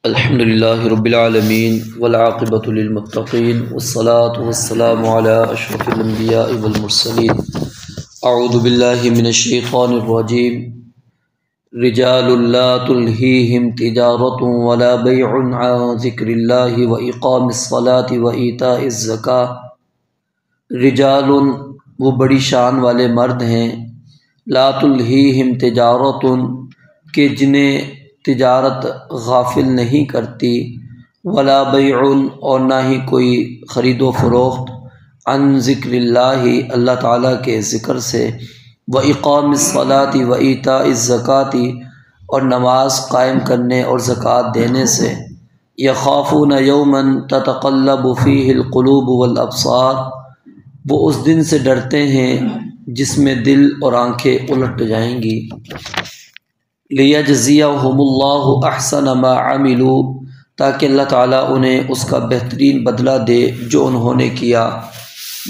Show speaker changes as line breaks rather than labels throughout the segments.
الحمدللہ رب العالمین والعاقبۃ للمتقین والصلاة والسلام علی اشرف الانبیاء والمرسلین اعوذ باللہ من الشیطان الرجیم رجال لا تلہیہم تجارۃ ولا بیع عن ذکر اللہ واقام الصلاۃ وایتاء الزکاۃ۔ رجال وہ بڑی شان والے مرد ہیں، لا تلہیہم تجارۃ کہ جنہیں تجارت غافل نہیں کرتی، ولا بیع اور نہ ہی کوئی خرید و فروخت، عن ذکر اللہ اللہ تعالیٰ کے ذکر سے، واقام الصلاۃ وایتاء الزکاۃ اور نماز قائم کرنے اور زکوٰۃ دینے سے، یخافون یوما تتقلب فیہ القلوب والابصار وہ اس دن سے ڈرتے ہیں جس میں دل اور آنکھیں الٹ جائیں گی، لیجزیہم اللہ احسن ما عملوا تاکہ اللہ تعالیٰ انہیں اس کا بہترین بدلہ دے جو انہوں نے کیا،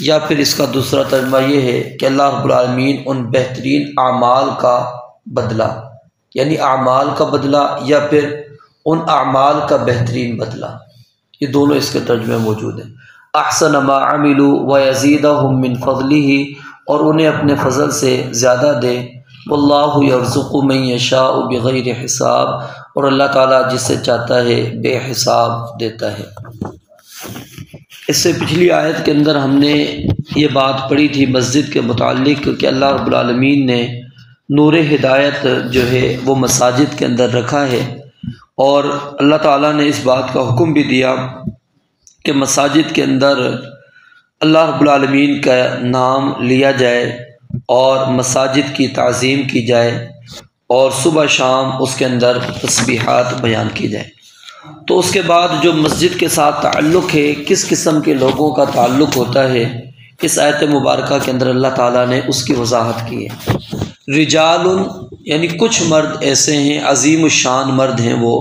یا پھر اس کا دوسرا ترجمہ یہ ہے کہ اللہ رب العالمین ان بہترین اعمال کا بدلہ، یعنی اعمال کا بدلہ یا پھر ان اعمال کا بہترین بدلہ، یہ دونوں اس کے ترجمے موجود ہیں۔ احسن ما عملوا ویزیدہم من فضلہ اور انہیں اپنے فضل سے زیادہ دے، واللہ یرزق من یشاء بغیر حساب اور اللہ تعالیٰ جس سے چاہتا ہے بے حساب دیتا ہے۔ اس سے پچھلی آیت کے اندر ہم نے یہ بات پڑھی تھی مسجد کے متعلق کہ اللہ رب العالمین نے نور ہدایت جو ہے وہ مساجد کے اندر رکھا ہے، اور اللہ تعالیٰ نے اس بات کا حکم بھی دیا کہ مساجد کے اندر اللہ رب العالمین کا نام لیا جائے اور مساجد کی تعظیم کی جائے اور صبح شام اس کے اندر تسبیحات بیان کی جائے۔ تو اس کے بعد جو مسجد کے ساتھ تعلق ہے، کس قسم کے لوگوں کا تعلق ہوتا ہے، اس آیت مبارکہ کے اندر اللہ تعالیٰ نے اس کی وضاحت کی ہے۔ رجال یعنی کچھ مرد ایسے ہیں، عظیم الشان مرد ہیں وہ،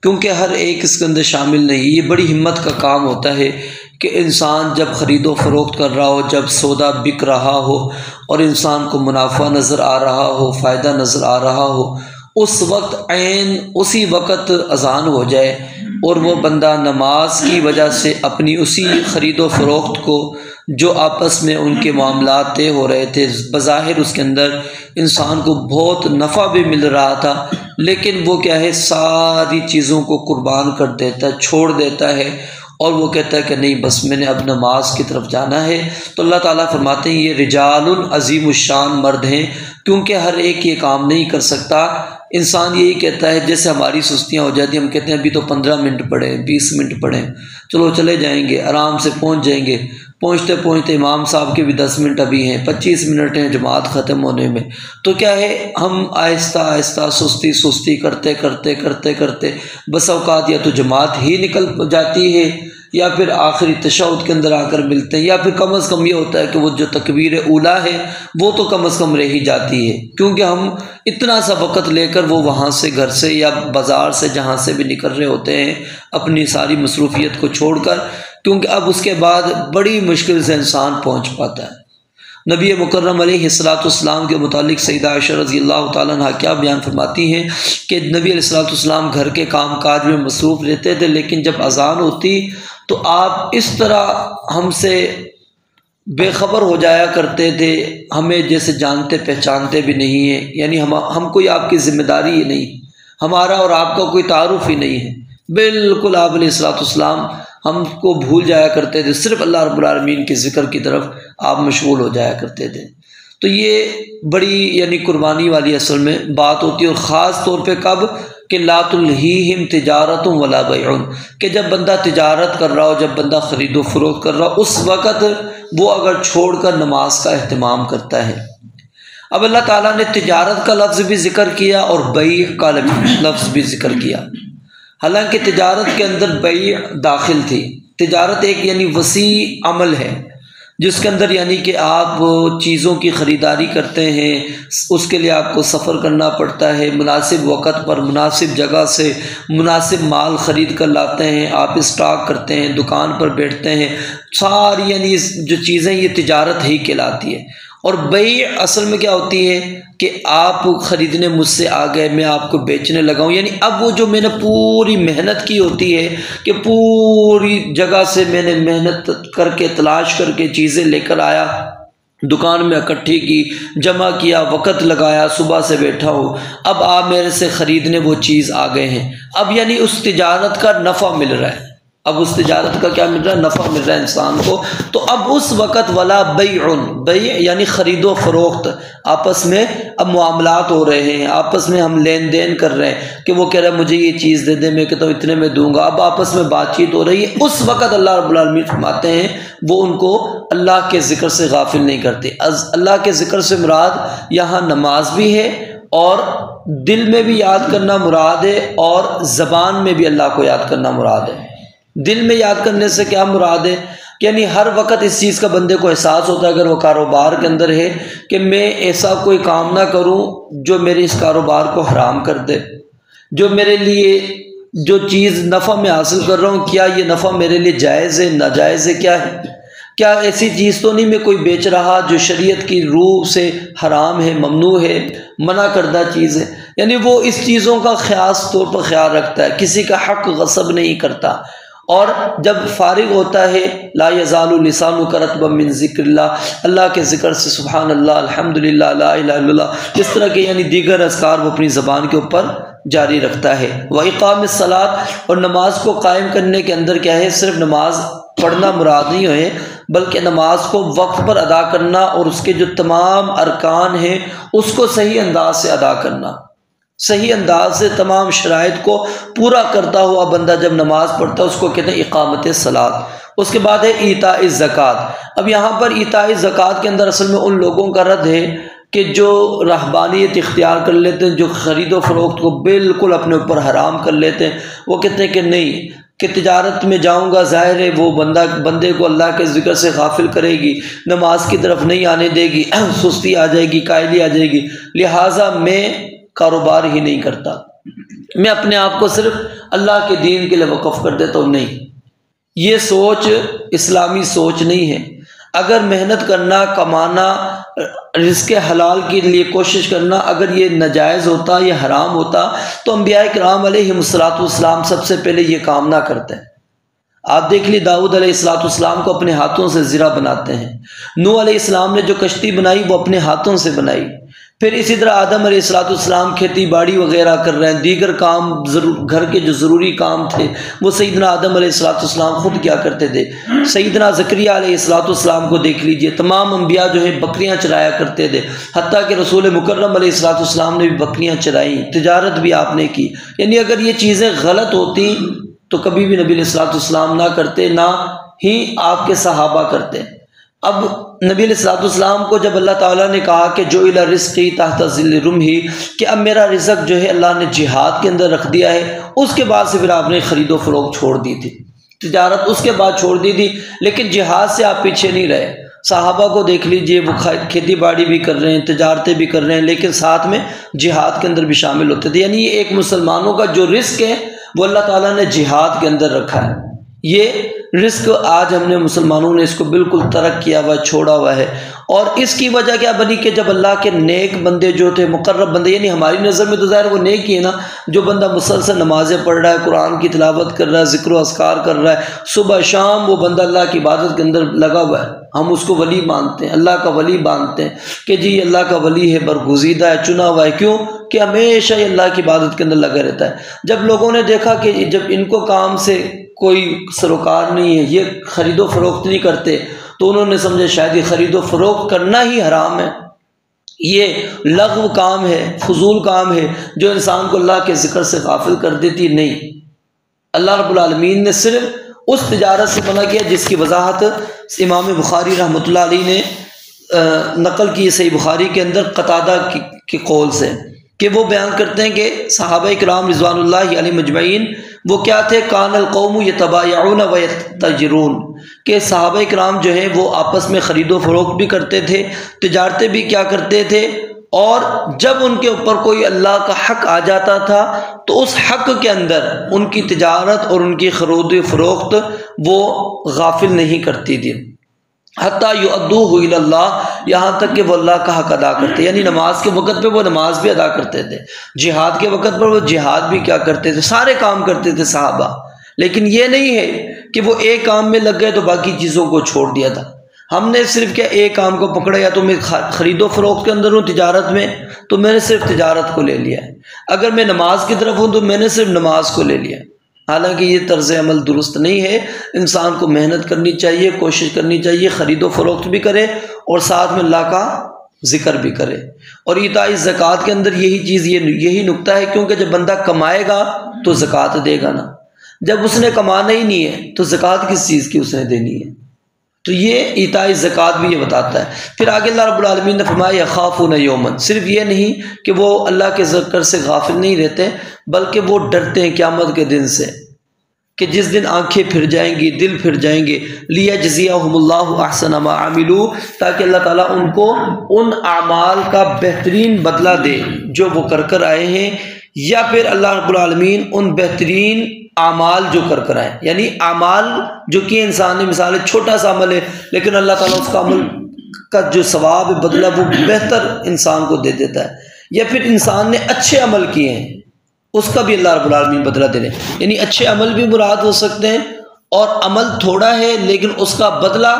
کیونکہ ہر ایک اس کے اندر شامل نہیں۔ یہ بڑی ہمت کا کام ہوتا ہے کہ انسان جب خرید و فروخت کر رہا ہو، جب سودا بک رہا ہو اور انسان کو منافع نظر آ رہا ہو، فائدہ نظر آ رہا ہو، اس وقت عین اسی وقت اذان ہو جائے اور وہ بندہ نماز کی وجہ سے اپنی اسی خرید و فروخت کو جو آپس میں ان کے معاملات طے ہو رہے تھے، بظاہر اس کے اندر انسان کو بہت نفع بھی مل رہا تھا، لیکن وہ کیا ہے ساری چیزوں کو قربان کر دیتا ہے، چھوڑ دیتا ہے اور وہ کہتا ہے کہ نہیں بس میں نے اب نماز کی طرف جانا ہے۔ تو اللہ تعالیٰ فرماتے ہیں یہ رجال عظیم الشان مرد ہیں، کیونکہ ہر ایک یہ کام نہیں کر سکتا۔ انسان یہی کہتا ہے، جیسے ہماری سستیاں ہو جاتی ہیں، ہم کہتے ہیں ابھی تو 15 منٹ پڑھیں، 20 منٹ پڑھیں، چلو چلے جائیں گے، آرام سے پہنچ جائیں گے۔ پہنچتے پہنچتے امام صاحب کے بھی 10 منٹ ابھی ہیں، 25 منٹ ہیں جماعت ختم ہونے میں۔ تو کیا ہے ہم آہستہ آہستہ سستی کرتے کرتے کرتے کرتے بس اوقات یا تو جماعت ہی نکل جاتی ہے یا پھر آخری تشہد کے اندر آ کر ملتے ہیں، یا پھر کم از کم یہ ہوتا ہے کہ وہ جو تکبیر اولیٰ ہے وہ تو کم از کم رہ ہی جاتی ہے، کیونکہ ہم اتنا سا وقت لے کر وہ وہاں سے گھر سے یا بازار سے جہاں سے بھی نکل رہے ہوتے ہیں اپنی ساری مصروفیت کو چھوڑ کر، کیونکہ اب اس کے بعد بڑی مشکل سے انسان پہنچ پاتا ہے۔ نبی مکرم علیہ السلام کے متعلق سیدہ عائشہ رضی اللہ تعالیٰ عنہ کیا بیان فرماتی ہیں کہ نبی علیہ السلام گھر کے کام کاج میں مصروف رہتے تھے، لیکن جب اذان ہوتی تو آپ اس طرح ہم سے بے خبر ہو جایا کرتے تھے، ہمیں جیسے جانتے پہچانتے بھی نہیں ہیں، یعنی ہم کوئی آپ کی ذمہ داری ہی نہیں، ہمارا اور آپ کا کوئی تعارف ہی نہیں ہے، بالکل آپ علیہ السلام ہم کو بھول جایا کرتے تھے، صرف اللہ رب العالمین کے ذکر کی طرف آپ مشغول ہو جایا کرتے تھے۔ تو یہ بڑی یعنی قربانی والی اصل میں بات ہوتی ہے، اور خاص طور پہ کب کہ لا تلہیہم تجارت ولا بیع، کہ جب بندہ تجارت کر رہا ہو، جب بندہ خرید و فروخت کر رہا ہو، اس وقت وہ اگر چھوڑ کر نماز کا اہتمام کرتا ہے۔ اب اللہ تعالیٰ نے تجارت کا لفظ بھی ذکر کیا اور بیع کا لفظ بھی ذکر کیا، حالانکہ تجارت کے اندر بیع داخل تھی۔ تجارت ایک یعنی وسیع عمل ہے جس کے اندر یعنی کہ آپ چیزوں کی خریداری کرتے ہیں، اس کے لیے آپ کو سفر کرنا پڑتا ہے، مناسب وقت پر مناسب جگہ سے مناسب مال خرید کر لاتے ہیں، آپ اسٹاک کرتے ہیں، دکان پر بیٹھتے ہیں، ساری یعنی جو چیزیں یہ تجارت ہی کہلاتی ہے۔ اور بیع اصل میں کیا ہوتی ہے کہ آپ خریدنے مجھ سے آ گئے، میں آپ کو بیچنے لگا ہوں، یعنی اب وہ جو میں نے پوری محنت کی ہوتی ہے کہ پوری جگہ سے میں نے محنت کر کے تلاش کر کے چیزیں لے کر آیا، دکان میں اکٹھی کی، جمع کیا، وقت لگایا، صبح سے بیٹھا ہوں، اب آپ میرے سے خریدنے وہ چیز آ گئے ہیں، اب یعنی اس تجارت کا نفع مل رہا ہے، اب اس تجارت کا کیا مل رہا ہے؟ نفع مل رہا ہے انسان کو۔ تو اب اس وقت ولا بیع یعنی خرید و فروخت، آپس میں اب معاملات ہو رہے ہیں، آپس میں ہم لین دین کر رہے ہیں کہ وہ کہہ رہا ہے مجھے یہ چیز دے دے، میں کہتا ہوں اتنے میں دوں گا، اب آپس میں بات چیت ہو رہی ہے، اس وقت اللہ رب العالمین فرماتے ہیں وہ ان کو اللہ کے ذکر سے غافل نہیں کرتے۔ اللہ کے ذکر سے مراد یہاں نماز بھی ہے، اور دل میں بھی یاد کرنا مراد ہے، اور زبان میں بھی اللہ کو یاد کرنا مراد ہے۔ دل میں یاد کرنے سے کیا مراد ہے؟ یعنی ہر وقت اس چیز کا بندے کو احساس ہوتا ہے اگر وہ کاروبار کے اندر ہے کہ میں ایسا کوئی کام نہ کروں جو میرے اس کاروبار کو حرام کر دے، جو میرے لیے جو چیز نفع میں حاصل کر رہا ہوں کیا یہ نفع میرے لیے جائز ہے ناجائز ہے، کیا ہے، کیا ایسی چیز تو نہیں میں کوئی بیچ رہا جو شریعت کی روح سے حرام ہے، ممنوع ہے، منع کردہ چیز ہے۔ یعنی وہ اس چیزوں کا خاص طور پر خیال رکھتا ہے، کسی کا حق غصب نہیں کرتا، اور جب فارغ ہوتا ہے لا یزال لسانک رطبا من ذکر اللہ، اللہ کے ذکر سے، سبحان اللہ، الحمدللہ، لا الہ الا اللہ، اس طرح کے یعنی دیگر اذکار وہ اپنی زبان کے اوپر جاری رکھتا ہے۔ وَإِقَامِ الصَّلَاةِ، اور نماز کو قائم کرنے کے اندر کیا ہے، صرف نماز پڑھنا مراد نہیں ہے بلکہ نماز کو وقت پر ادا کرنا، اور اس کے جو تمام ارکان ہیں اس کو صحیح انداز سے ادا کرنا، صحیح انداز سے تمام شرائط کو پورا کرتا ہوا بندہ جب نماز پڑھتا ہے اس کو کہتے ہیں اقامت صلاۃ۔ اس کے بعد ہے ایتاء الزکوٰۃ۔ اب یہاں پر ایتاء الزکوٰۃ کے اندر اصل میں ان لوگوں کا رد ہے کہ جو رہبانیت اختیار کر لیتے ہیں، جو خرید و فروخت کو بالکل اپنے اوپر حرام کر لیتے ہیں، وہ کہتے ہیں کہ نہیں، کہ تجارت میں جاؤں گا، ظاہر ہے وہ بندے کو اللہ کے ذکر سے غافل کرے گی، نماز کی طرف نہیں آنے دے گی، سستی آ جائے گی، قائلی آ جائے گی، لہٰذا میں کاروبار ہی نہیں کرتا، میں اپنے آپ کو صرف اللہ کے دین کے لیے وقف کر دیتا ہوں۔ نہیں، یہ سوچ اسلامی سوچ نہیں ہے۔ اگر محنت کرنا، کمانا، رزق حلال کے لیے کوشش کرنا اگر یہ ناجائز ہوتا، یہ حرام ہوتا، تو انبیاء کرام علیہم السلام سب سے پہلے یہ کام نہ کرتے۔ آپ دیکھ لیے داؤد علیہ السلام کو اپنے ہاتھوں سے زرہ بناتے ہیں، نوح علیہ السلام نے جو کشتی بنائی وہ اپنے ہاتھوں سے بنائی، پھر اسی طرح آدم علیہ السلام کھیتی باڑی وغیرہ کر رہے ہیں، دیگر کام گھر کے جو ضروری کام تھے وہ سیدنا آدم علیہ السلام خود کیا کرتے تھے۔ سیدنا زکریہ علیہ السلام کو دیکھ لیجئے، تمام انبیاء جو ہیں بکریاں چرایا کرتے تھے، حتیٰ کہ رسول مکرم علیہ السلام نے بھی بکریاں چرائیں، تجارت بھی آپ نے کی۔ یعنی اگر یہ چیزیں غلط ہوتی تو کبھی بھی نبی علیہ السلام نہ کرتے، نہ ہی آپ کے صحابہ کرتے۔ اب نبی علیہ السلام کو جب اللہ تعالیٰ نے کہا کہ جو الی رزقی تحت ظل رمحی، کہ اب میرا رزق جو ہے اللہ نے جہاد کے اندر رکھ دیا ہے، اس کے بعد سے پھر آپ نے خرید و فروخت چھوڑ دی تھی، تجارت اس کے بعد چھوڑ دی تھی، لیکن جہاد سے آپ پیچھے نہیں رہے۔ صحابہ کو دیکھ لیجئے، وہ کھیتی باڑی بھی کر رہے ہیں، تجارتیں بھی کر رہے ہیں، لیکن ساتھ میں جہاد کے اندر بھی شامل ہوتے تھے۔ یعنی یہ ایک مسلمانوں کا جو رزق ہے وہ اللہ تعالیٰ نے جہاد کے اندر رکھا ہے۔ یہ رزق آج ہم نے مسلمانوں نے اس کو بالکل ترک کیا ہوا، چھوڑا ہوا ہے، اور اس کی وجہ کیا بنی کہ جب اللہ کے نیک بندے جو تھے، مقرب بندے، یعنی ہماری نظر میں تو ظاہر وہ نیک ہی ہے نا، جو بندہ مسلسل نمازیں پڑھ رہا ہے، قرآن کی تلاوت کر رہا ہے، ذکر و اذکار کر رہا ہے، صبح شام وہ بندہ اللہ کی عبادت کے اندر لگا ہوا ہے، ہم اس کو ولی مانتے ہیں، اللہ کا ولی مانتے ہیں کہ جی اللہ کا ولی ہے، برگزیدہ ہے، چنا ہوا ہے۔ کیوں؟ کہ ہمیشہ یہ اللہ کی عبادت کے اندر لگا رہتا ہے۔ جب لوگوں نے دیکھا کہ جب ان کو کام سے کوئی سروکار نہیں ہے، یہ خرید و فروخت نہیں کرتے، تو انہوں نے سمجھا شاید یہ خرید و فروخت کرنا ہی حرام ہے، یہ لغو کام ہے، فضول کام ہے جو انسان کو اللہ کے ذکر سے غافل کر دیتی۔ نہیں، اللہ رب العالمین نے صرف اس تجارت سے منع کیا جس کی وضاحت امام بخاری رحمۃ اللہ علیہ نے نقل کی صحیح بخاری کے اندر قتادہ کے قول سے، کہ وہ بیان کرتے ہیں کہ صحابہ کرام رضوان اللہ علیہ مجمعین وہ کیا تھے، کان القوم یتبایعون و یتجرون، کہ صحابہ کرام جو ہیں وہ آپس میں خرید و فروخت بھی کرتے تھے، تجارتیں بھی کیا کرتے تھے، اور جب ان کے اوپر کوئی اللہ کا حق آ جاتا تھا تو اس حق کے اندر ان کی تجارت اور ان کی خرید و فروخت وہ غافل نہیں کرتی تھی۔ حتیٰ یؤدوہ الی اللہ، یہاں تک کہ وہ اللہ کا حق ادا کرتے، یعنی نماز کے وقت پہ وہ نماز بھی ادا کرتے تھے، جہاد کے وقت پر وہ جہاد بھی کیا کرتے تھے، سارے کام کرتے تھے صحابہ۔ لیکن یہ نہیں ہے کہ وہ ایک کام میں لگ گئے تو باقی چیزوں کو چھوڑ دیا تھا۔ ہم نے صرف کیا ایک کام کو پکڑا، یا تو میں خرید و فروخت کے اندر ہوں تجارت میں تو میں نے صرف تجارت کو لے لیا ہے، اگر میں نماز کی طرف ہوں تو میں نے صرف نماز کو لے لیا۔ حالانکہ یہ طرز عمل درست نہیں ہے، انسان کو محنت کرنی چاہیے، کوشش کرنی چاہیے، خرید و فروخت بھی کرے اور ساتھ میں اللہ کا ذکر بھی کرے۔ اور ایتاء زکوٰۃ کے اندر یہی چیز، یہی نکتہ ہے، کیونکہ جب بندہ کمائے گا تو زکوٰۃ دے گا نا، جب اس نے کمانا ہی نہیں ہے تو زکوٰۃ کس چیز کی اس نے دینی ہے؟ تو یہ ایتاء زکوٰۃ بھی یہ بتاتا ہے۔ پھر آگے اللہ رب العالمین نے فرمایا یخافون یوما، صرف یہ نہیں کہ وہ اللہ کے ذکر سے غافل نہیں رہتے، بلکہ وہ ڈرتے ہیں قیامت کے دن سے، کہ جس دن آنکھیں پھر جائیں گی، دل پھر جائیں گے، لیجزیہم اللہ احسن ما عملوا، تاکہ اللہ تعالیٰ ان کو ان اعمال کا بہترین بدلہ دے جو وہ کر آئے ہیں، یا پھر اللہ رب العالمین ان بہترین اعمال جو کر آئے، یعنی اعمال جو کہ انسان نے، مثال چھوٹا سا عمل ہے لیکن اللہ تعالیٰ اس کا عمل کا جو ثواب ہے، بدلہ، وہ بہتر انسان کو دے دیتا ہے، یا پھر انسان نے اچھے عمل کیے ہیں اس کا بھی اللہ رب العالمین بدلہ دے رہے ہیں، یعنی اچھے عمل بھی مراد ہو سکتے ہیں اور عمل تھوڑا ہے لیکن اس کا بدلہ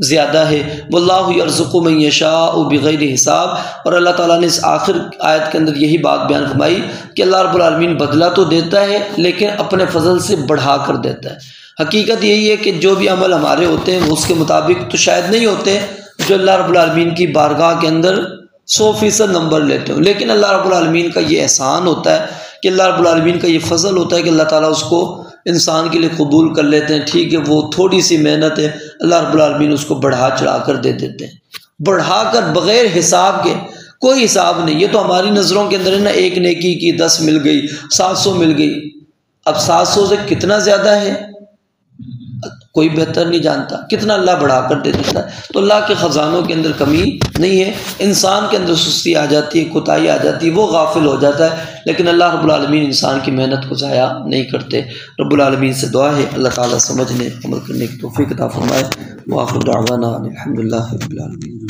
زیادہ ہے۔ واللہ یرزق من یشاء بغیر حساب، اور اللہ تعالیٰ نے اس آخر آیت کے اندر یہی بات بیان فرمائی کہ اللہ رب العالمین بدلہ تو دیتا ہے لیکن اپنے فضل سے بڑھا کر دیتا ہے۔ حقیقت یہی ہے کہ جو بھی عمل ہمارے ہوتے ہیں وہ اس کے مطابق تو شاید نہیں ہوتے جو اللہ رب العالمین کی بارگاہ کے اندر 100% نمبر لیتے ہوں، لیکن اللہ رب العالمین کا یہ احسان ہوتا ہے کہ اللہ رب العالمین کا یہ فضل ہوتا ہے کہ اللہ تعالیٰ اس کو انسان کے لیے قبول کر لیتے ہیں۔ ٹھیک ہے، وہ تھوڑی سی محنت ہے، اللہ رب العالمین اس کو بڑھا چڑھا کر دے دیتے ہیں، بڑھا کر، بغیر حساب کے، کوئی حساب نہیں۔ یہ تو ہماری نظروں کے اندر ہے نا، ایک نیکی کی 10 مل گئی، 700 مل گئی، اب 700 سے کتنا زیادہ ہے کوئی بہتر نہیں جانتا، کتنا اللہ بڑھا کر دے دیتا ہے۔ تو اللہ کے خزانوں کے اندر کمی نہیں ہے، انسان کے اندر سستی آ جاتی ہے، کوتاہی آ جاتی ہے، وہ غافل ہو جاتا ہے، لیکن اللہ رب العالمین انسان کی محنت کو ضائع نہیں کرتے۔ رب العالمین سے دعا ہے اللہ تعالیٰ سمجھنے، عمل کرنے کی توفیق عطا فرمائے۔ وآخر دعوانا الحمدللہ رب العالمین۔